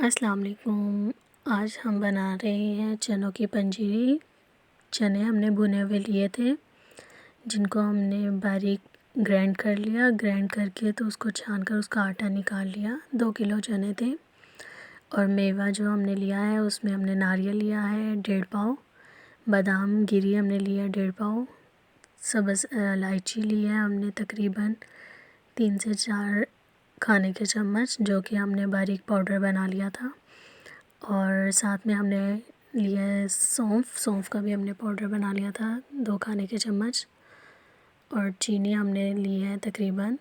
अस्सलाम वालेकुम। आज हम बना रहे हैं चनों की पंजीरी। चने हमने भुने हुए लिए थे, जिनको हमने बारीक ग्राइंड कर लिया। ग्राइंड करके तो उसको छान कर उसका आटा निकाल लिया। 2 किलो चने थे। और मेवा जो हमने लिया है उसमें हमने नारियल लिया है 1.5 पाव, बादाम गिरी हमने लिया 1.5 पाव, सब्ज़ इलायची लिया है हमने तकरीबन 3 से 4 खाने के चम्मच, जो कि हमने बारीक पाउडर बना लिया था। और साथ में हमने लिया है सौंफ का भी हमने पाउडर बना लिया था 2 खाने के चम्मच। और चीनी हमने ली है तकरीबन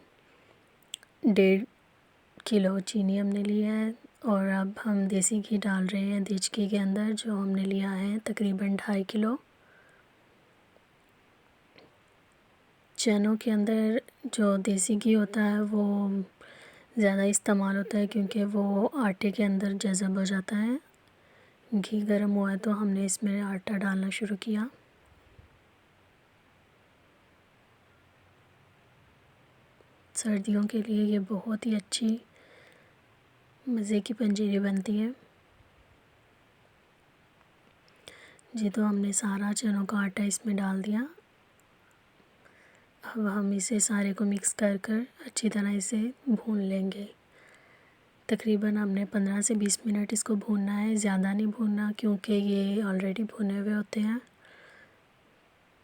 1.5 किलो चीनी हमने ली है। और अब हम देसी घी डाल रहे हैं देचकी के अंदर, जो हमने लिया है तकरीबन 2.5 किलो। चनों के अंदर जो देसी घी होता है वो ज़्यादा इस्तेमाल होता है, क्योंकि वो आटे के अंदर जज़ब हो जाता है। घी गर्म हुआ है तो हमने इसमें आटा डालना शुरू किया। सर्दियों के लिए ये बहुत ही अच्छी मज़े की पंजीरी बनती है जी। तो हमने सारा चनों का आटा इसमें डाल दिया। अब हम इसे सारे को मिक्स कर कर अच्छी तरह इसे भून लेंगे। तकरीबन हमने 15 से 20 मिनट इसको भूनना है, ज़्यादा नहीं भूनना, क्योंकि ये ऑलरेडी भुने हुए होते हैं।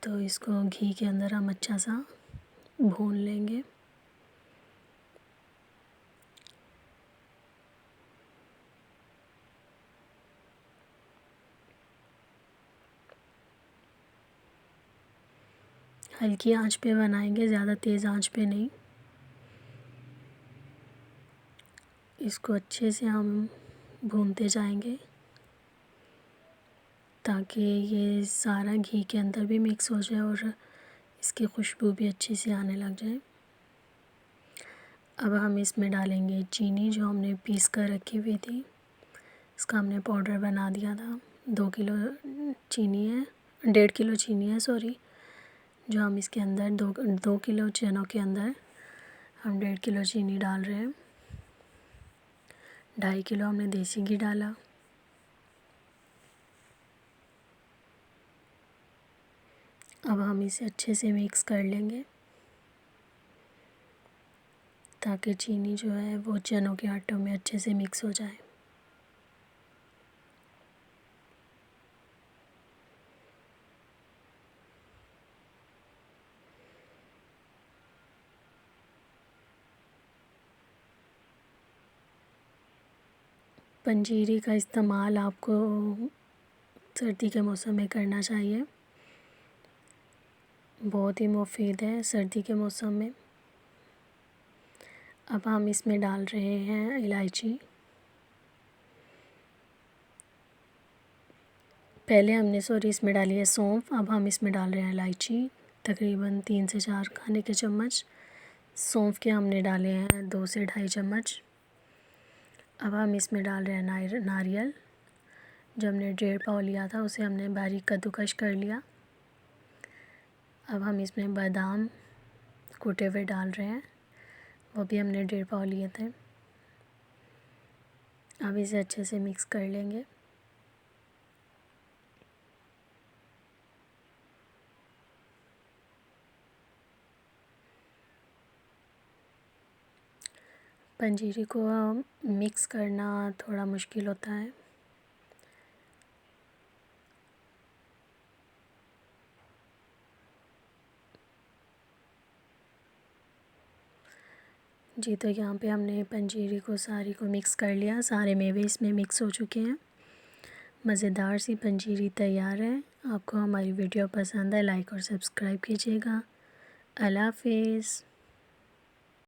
तो इसको घी के अंदर हम अच्छा सा भून लेंगे। हल्की आंच पे बनाएंगे, ज़्यादा तेज़ आंच पे नहीं। इसको अच्छे से हम भूनते जाएंगे ताकि ये सारा घी के अंदर भी मिक्स हो जाए और इसकी खुशबू भी अच्छी सी आने लग जाए। अब हम इसमें डालेंगे चीनी, जो हमने पीस कर रखी हुई थी। इसका हमने पाउडर बना दिया था। 2 किलो चीनी है, 1.5 किलो चीनी है सॉरी, जो हम इसके अंदर 2 किलो चनों के अंदर हम 1.5 किलो चीनी डाल रहे हैं। 2.5 किलो हमने देसी घी डाला। अब हम इसे अच्छे से मिक्स कर लेंगे ताकि चीनी जो है वो चनों के आटों में अच्छे से मिक्स हो जाए। पंजीरी का इस्तेमाल आपको सर्दी के मौसम में करना चाहिए, बहुत ही मुफीद है सर्दी के मौसम में। अब हम इसमें डाल रहे हैं इलायची। पहले हमने इसमें डाली है सौंफ, अब हम इसमें डाल रहे हैं इलायची, तकरीबन 3 से 4 खाने के चम्मच। सौंफ के हमने डाले हैं 2 से 2.5 चम्मच। अब हम इसमें डाल रहे हैं नारियल, जो हमने 1.5 पाव लिया था उसे हमने बारीक कद्दूकश कर लिया। अब हम इसमें बादाम कूटे हुए डाल रहे हैं, वो भी हमने 1.5 पाव लिए थे। अब इसे अच्छे से मिक्स कर लेंगे। पंजीरी को मिक्स करना थोड़ा मुश्किल होता है। जी, तो यहाँ पे हमने पंजीरी को सारी को मिक्स कर लिया। सारे मेवे इसमें मिक्स हो चुके हैं। मज़ेदार सी पंजीरी तैयार है। आपको हमारी वीडियो पसंद है, लाइक और सब्सक्राइब कीजिएगा। अल्लाह हाफ़िज़।